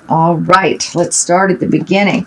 All right, let's start at the beginning.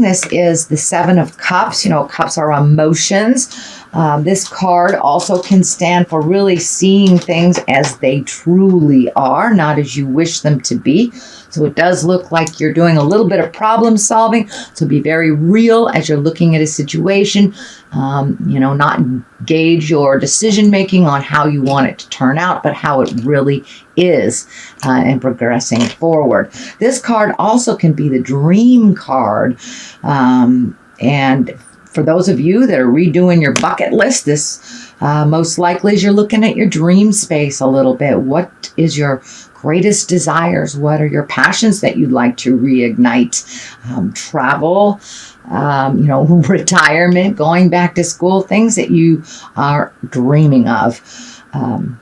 This is the Seven of Cups. You know, cups are emotions. This card also can stand for really seeing things as they truly are, not as you wish them to be. So it does look like you're doing a little bit of problem solving. So be very real as you're looking at a situation. Not gauge your decision making on how you want it to turn out, but how it really is and progressing forward. This card also can be the dream card. And for those of you that are redoing your bucket list, this most likely is you're looking at your dream space a little bit. What is your greatest desires? What are your passions that you'd like to reignite? Travel, retirement, going back to school, things that you are dreaming of.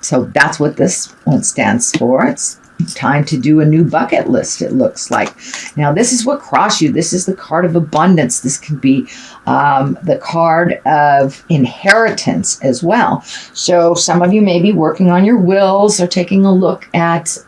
So that's what this one stands for. It's time to do a new bucket list, it looks like. Now, this is what crossed you. This is the card of abundance. This can be the card of inheritance as well. So some of you may be working on your wills or taking a look at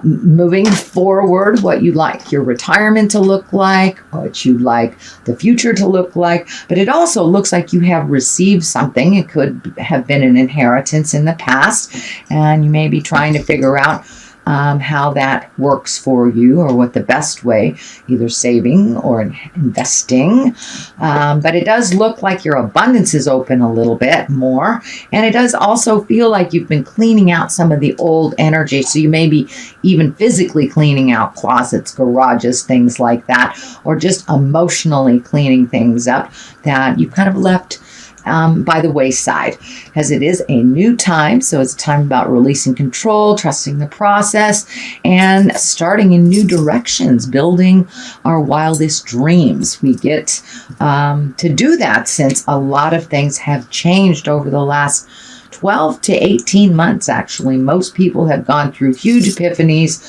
moving forward, what you'd like your retirement to look like, what you'd like the future to look like. But it also looks like you have received something. It could have been an inheritance in the past, and you may be trying to figure out how that works for you, or what the best way, either saving or investing. But it does look like your abundance is open a little bit more. And it does also feel like you've been cleaning out some of the old energy. So you may be even physically cleaning out closets, garages, things like that, or just emotionally cleaning things up that you kind of left by the wayside, as it is a new time. So it's a time about releasing control, trusting the process, and starting in new directions, building our wildest dreams. We get to do that since a lot of things have changed over the last 12 to 18 months, actually. Most people have gone through huge epiphanies,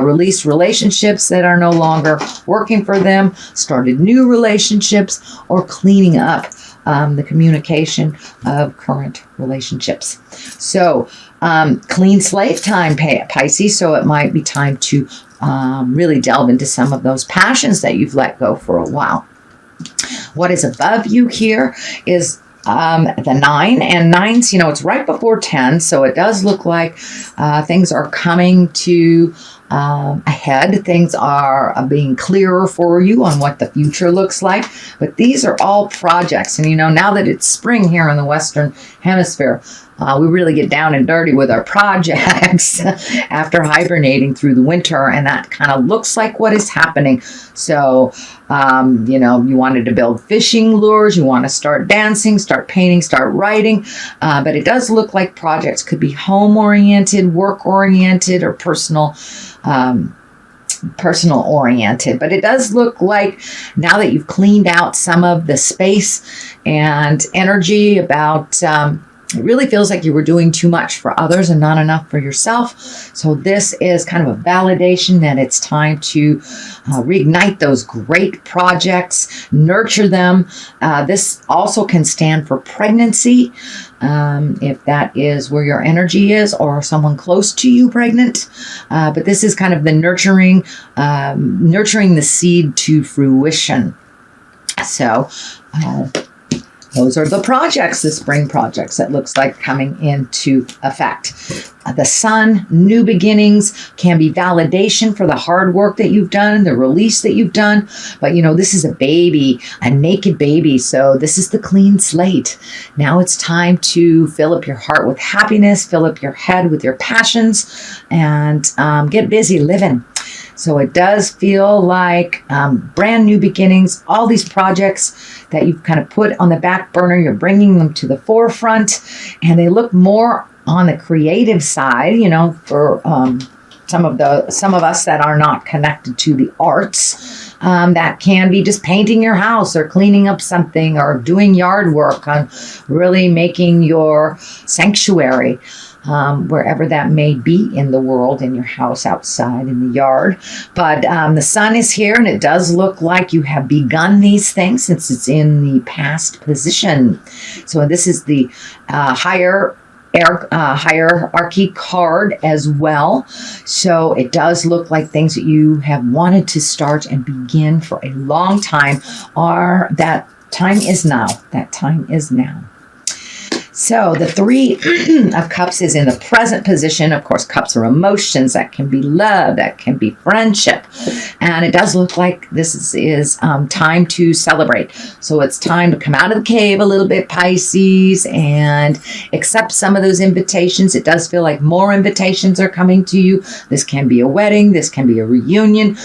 released relationships that are no longer working for them, started new relationships, or cleaning up the communication of current relationships. So clean slate time, Pisces. So it might be time to really delve into some of those passions that you've let go for a while. What is above you here is the 9, and 9's, it's right before 10. So it does look like things are coming to ahead. Things are being clearer for you on what the future looks like. But these are all projects. And, now that it's spring here in the Western Hemisphere, we really get down and dirty with our projects after hibernating through the winter. And that kind of looks like what is happening. So, you wanted to build fishing lures. You want to start dancing, start painting, start writing. But it does look like projects could be home-oriented, work-oriented, or personal oriented. But it does look like now that you've cleaned out some of the space and energy about it really feels like you were doing too much for others and not enough for yourself. So this is kind of a validation that it's time to reignite those great projects, nurture them. This also can stand for pregnancy, if that is where your energy is, or someone close to you pregnant. But this is kind of the nurturing the seed to fruition. So those are the projects, the spring projects that looks like coming into effect. The sun, new beginnings, can be validation for the hard work that you've done, the release that you've done. But, this is a baby, a naked baby. So this is the clean slate. Now it's time to fill up your heart with happiness, fill up your head with your passions, and get busy living. So it does feel like brand new beginnings, all these projects that you've kind of put on the back burner, you're bringing them to the forefront, and they look more on the creative side, for some of us that are not connected to the arts. That can be just painting your house or cleaning up something or doing yard work on really making your sanctuary. Wherever that may be in the world, in your house, outside, in the yard. But the sun is here, and it does look like you have begun these things since it's in the past position. So this is the higher hierarchy card as well. So it does look like things that you have wanted to start and begin for a long time, or that time is now. That time is now. So the Three of Cups is in the present position. Of course, cups are emotions. That can be love. That can be friendship. And it does look like this is time to celebrate. So it's time to come out of the cave a little bit, Pisces, and accept some of those invitations. It does feel like more invitations are coming to you. This can be a wedding. This can be a reunion,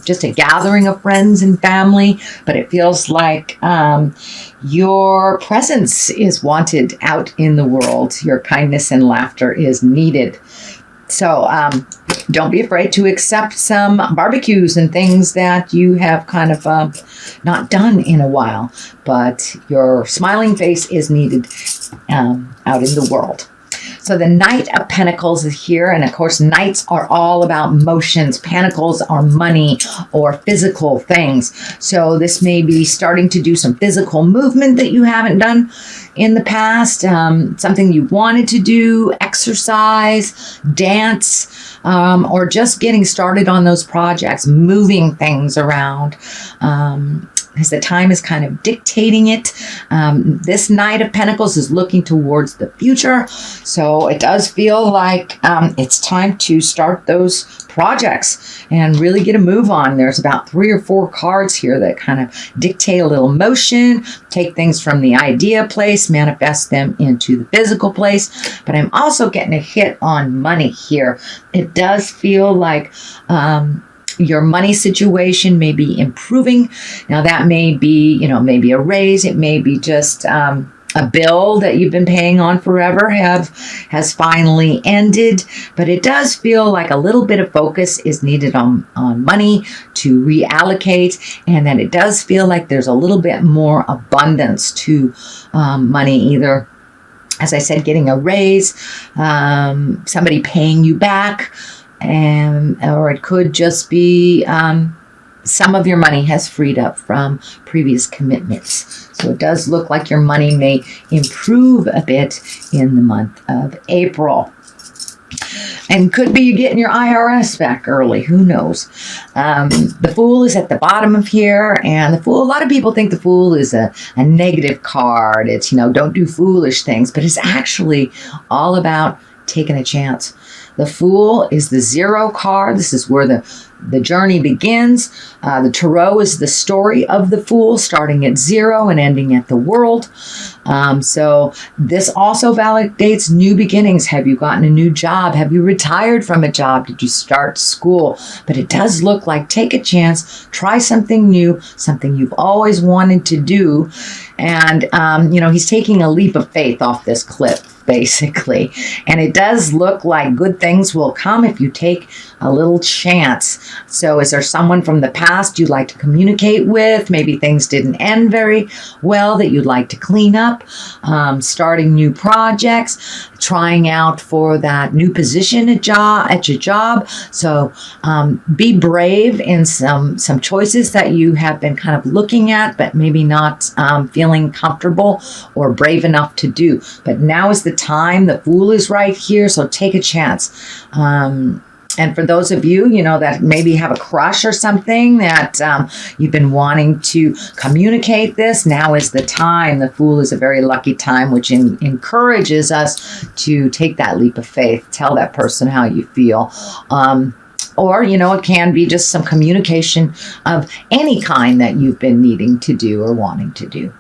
just a gathering of friends and family. But it feels like your presence is wanted out in the world. Your kindness and laughter is needed. So don't be afraid to accept some barbecues and things that you have kind of not done in a while. But your smiling face is needed out in the world. So the Knight of Pentacles is here. And of course, Knights are all about motions. Pentacles are money or physical things. So this may be starting to do some physical movement that you haven't done in the past. Something you wanted to do, exercise, dance, or just getting started on those projects, moving things around. Because the time is kind of dictating it. This Knight of Pentacles is looking towards the future. So it does feel like it's time to start those projects and really get a move on. There's about 3 or 4 cards here that kind of dictate a little motion, take things from the idea place, manifest them into the physical place. But I'm also getting a hit on money here. It does feel like your money situation may be improving. Now that may be, maybe a raise. It may be just a bill that you've been paying on forever has finally ended. But it does feel like a little bit of focus is needed on money to reallocate, and that it does feel like there's a little bit more abundance to money, either, as I said, getting a raise, somebody paying you back, or it could just be some of your money has freed up from previous commitments. So it does look like your money may improve a bit in the month of April. And could be you getting your IRS back early. Who knows? The Fool is at the bottom of here. And the Fool, a lot of people think the Fool is a negative card. It's, don't do foolish things. But it's actually all about taking a chance. The Fool is the 0 card. This is where the journey begins. The Tarot is the story of the Fool, starting at 0 and ending at the world. So this also validates new beginnings. Have you gotten a new job? Have you retired from a job? Did you start school? But it does look like take a chance, try something new, something you've always wanted to do. And, he's taking a leap of faith off this cliff, basically. And it does look like good things will come if you take a little chance. So is there someone from the past you'd like to communicate with? Maybe things didn't end very well that you'd like to clean up. Starting new projects, trying out for that new position at your job. So be brave in some choices that you have been kind of looking at, but maybe not feeling comfortable or brave enough to do. But now is the time. The Fool is right here, so take a chance. And for those of you, that maybe have a crush or something that you've been wanting to communicate this, now is the time. The Fool is a very lucky time, which encourages us to take that leap of faith, tell that person how you feel. Or, it can be just some communication of any kind that you've been needing to do or wanting to do.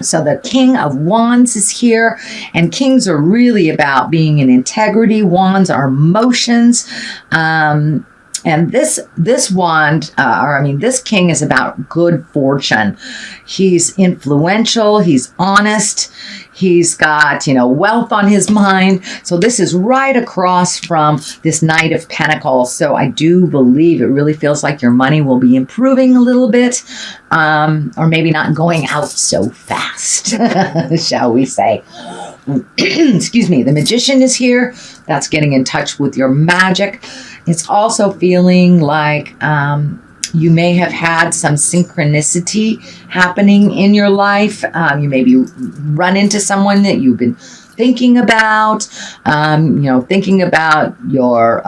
So the King of Wands is here, and kings are really about being in integrity. Wands are emotions. And this wand, this king is about good fortune. He's influential. He's honest. He's got, wealth on his mind. So this is right across from this Knight of Pentacles. So I do believe it really feels like your money will be improving a little bit, or maybe not going out so fast, shall we say. Excuse me. The Magician is here. That's getting in touch with your magic. It's also feeling like you may have had some synchronicity happening in your life. You maybe run into someone that you've been thinking about, thinking about your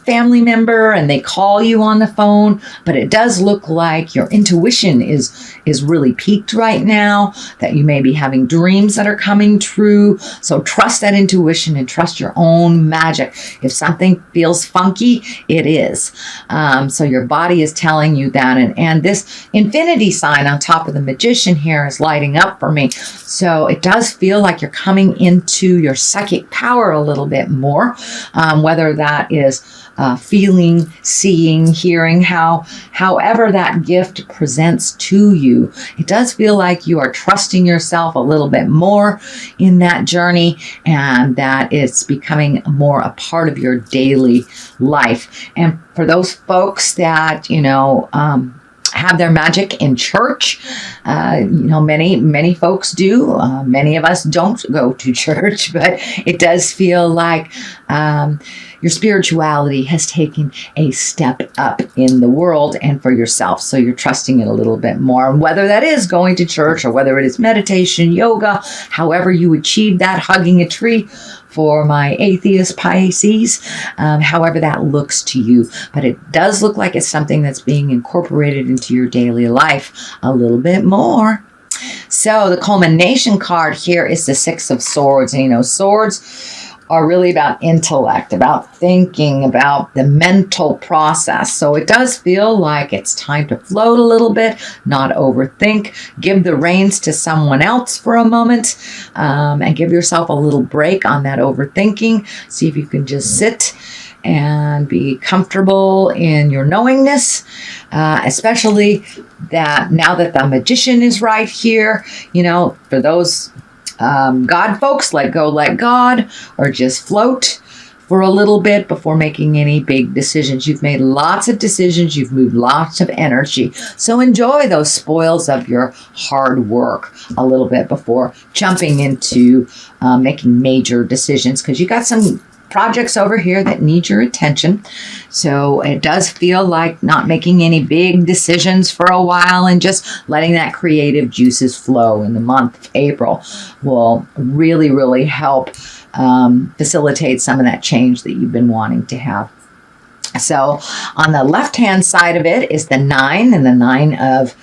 family member and they call you on the phone, but it does look like your intuition is really peaked right now, that you may be having dreams that are coming true. So trust that intuition and trust your own magic. If something feels funky, it is. So your body is telling you that. And this infinity sign on top of the magician here is lighting up for me. So it does feel like you're coming into your psychic power a little bit more, whether that is feeling, seeing, hearing, however that gift presents to you. It does feel like you are trusting yourself a little bit more in that journey, and that it's becoming more a part of your daily life. And for those folks that, have their magic in church. Many folks do. Many of us don't go to church, but it does feel like your spirituality has taken a step up in the world and for yourself. So you're trusting it a little bit more. And whether that is going to church or whether it is meditation, yoga, however you achieve that, hugging a tree, for my atheist Pisces, however that looks to you. But it does look like it's something that's being incorporated into your daily life a little bit more. So the culmination card here is the Six of Swords. And, swords are really about intellect, about thinking, about the mental process. So it does feel like it's time to float a little bit, not overthink, give the reins to someone else for a moment, and give yourself a little break on that overthinking. See if you can just sit and be comfortable in your knowingness, especially that now that the magician is right here, for those God folks, let go, let God, or just float for a little bit before making any big decisions. You've made lots of decisions. You've moved lots of energy. So enjoy those spoils of your hard work a little bit before jumping into making major decisions, because you got some projects over here that need your attention. So it does feel like not making any big decisions for a while and just letting that creative juices flow in the month of April will really, really help facilitate some of that change that you've been wanting to have. So on the left-hand side of it is the 9 and the 9 of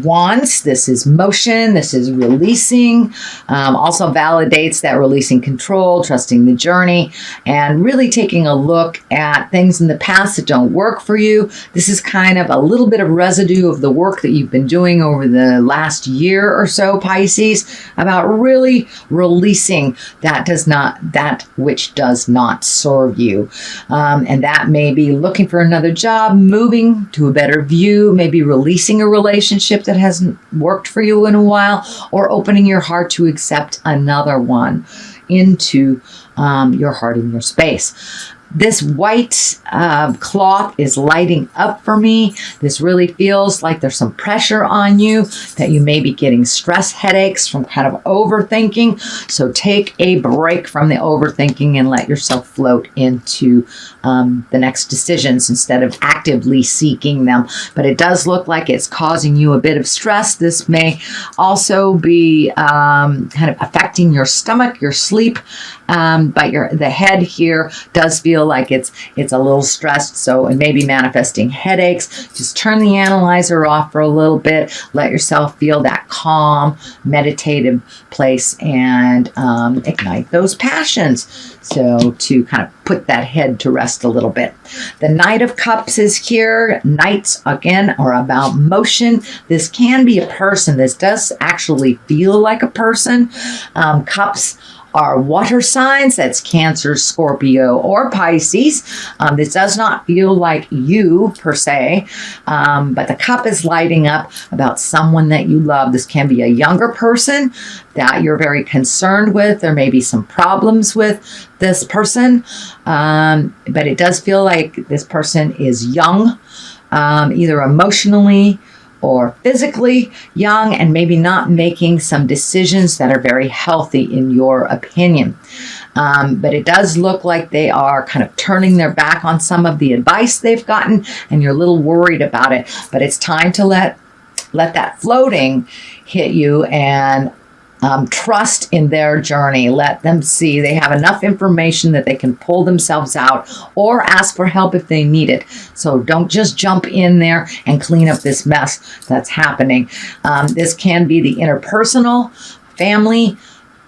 Wands. This is motion. This is releasing. Also validates that releasing control, trusting the journey, and really taking a look at things in the past that don't work for you. This is kind of a little bit of residue of the work that you've been doing over the last year or so, Pisces, about really releasing that which does not serve you. And that may be looking for another job, moving to a better view, maybe releasing a relationship that hasn't worked for you in a while, or opening your heart to accept another one into your heart and your space. This white cloth is lighting up for me. This really feels like there's some pressure on you, that you may be getting stress headaches from kind of overthinking. So take a break from the overthinking and let yourself float into the next decisions instead of actively seeking them. But it does look like it's causing you a bit of stress. This may also be kind of affecting your stomach, your sleep, but the head here does feel like it's a little stressed, so it may be manifesting headaches. Just turn the analyzer off for a little bit. Let yourself feel that calm, meditative place and ignite those passions. So to kind of put that head to rest a little bit. The Knight of Cups is here. Knights, again, are about motion. This can be a person. This does actually feel like a person. Cups are water signs. That's Cancer, Scorpio, or Pisces. This does not feel like you per se, but the cup is lighting up about someone that you love. This can be a younger person that you're very concerned with. There may be some problems with this person, but it does feel like this person is young, either emotionally or physically young, and maybe not making some decisions that are very healthy in your opinion. But it does look like they are kind of turning their back on some of the advice they've gotten, and you're a little worried about it. But it's time to let that floating hit you and Trust in their journey. Let them see they have enough information that they can pull themselves out or ask for help if they need it. So don't just jump in there and clean up this mess that's happening. This can be the interpersonal, family,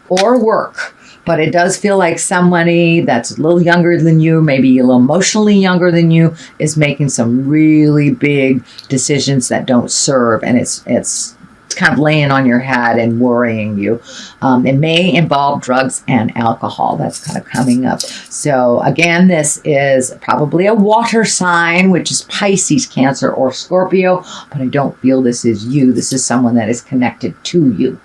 or work. But it does feel like somebody that's a little younger than you, maybe a little emotionally younger than you, is making some really big decisions that don't serve. And it's kind of laying on your head and worrying you. It may involve drugs and alcohol. That's kind of coming up. So again, this is probably a water sign, which is Pisces, Cancer, or Scorpio. But I don't feel this is you. This is someone that is connected to you.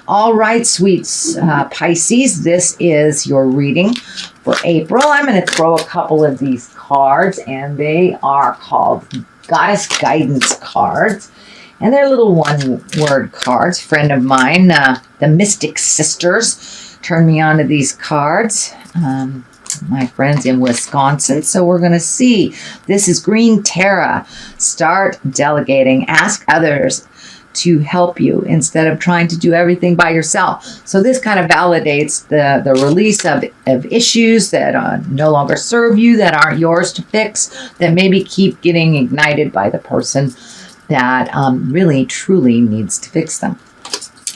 All right, sweets Pisces, this is your reading for April. I'm going to throw a couple of these cards, and they are called Goddess Guidance cards. And they're little one-word cards. Friend of mine, the Mystic Sisters, turned me on to these cards. My friends in Wisconsin. So we're going to see. This is Green Terra. Start delegating. Ask others to help you instead of trying to do everything by yourself. So this kind of validates the release of issues that no longer serve you, that aren't yours to fix, that maybe keep getting ignited by the person that really truly needs to fix them.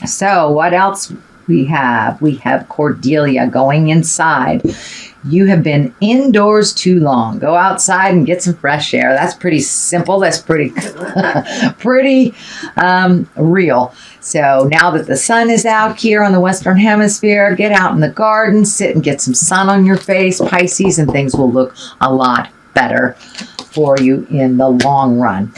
So what else we have? We have Cordelia going inside. You have been indoors too long. Go outside and get some fresh air. That's pretty simple. That's pretty real. So now that the sun is out here on the Western Hemisphere, get out in the garden, sit and get some sun on your face, Pisces, and things will look a lot better for you in the long run.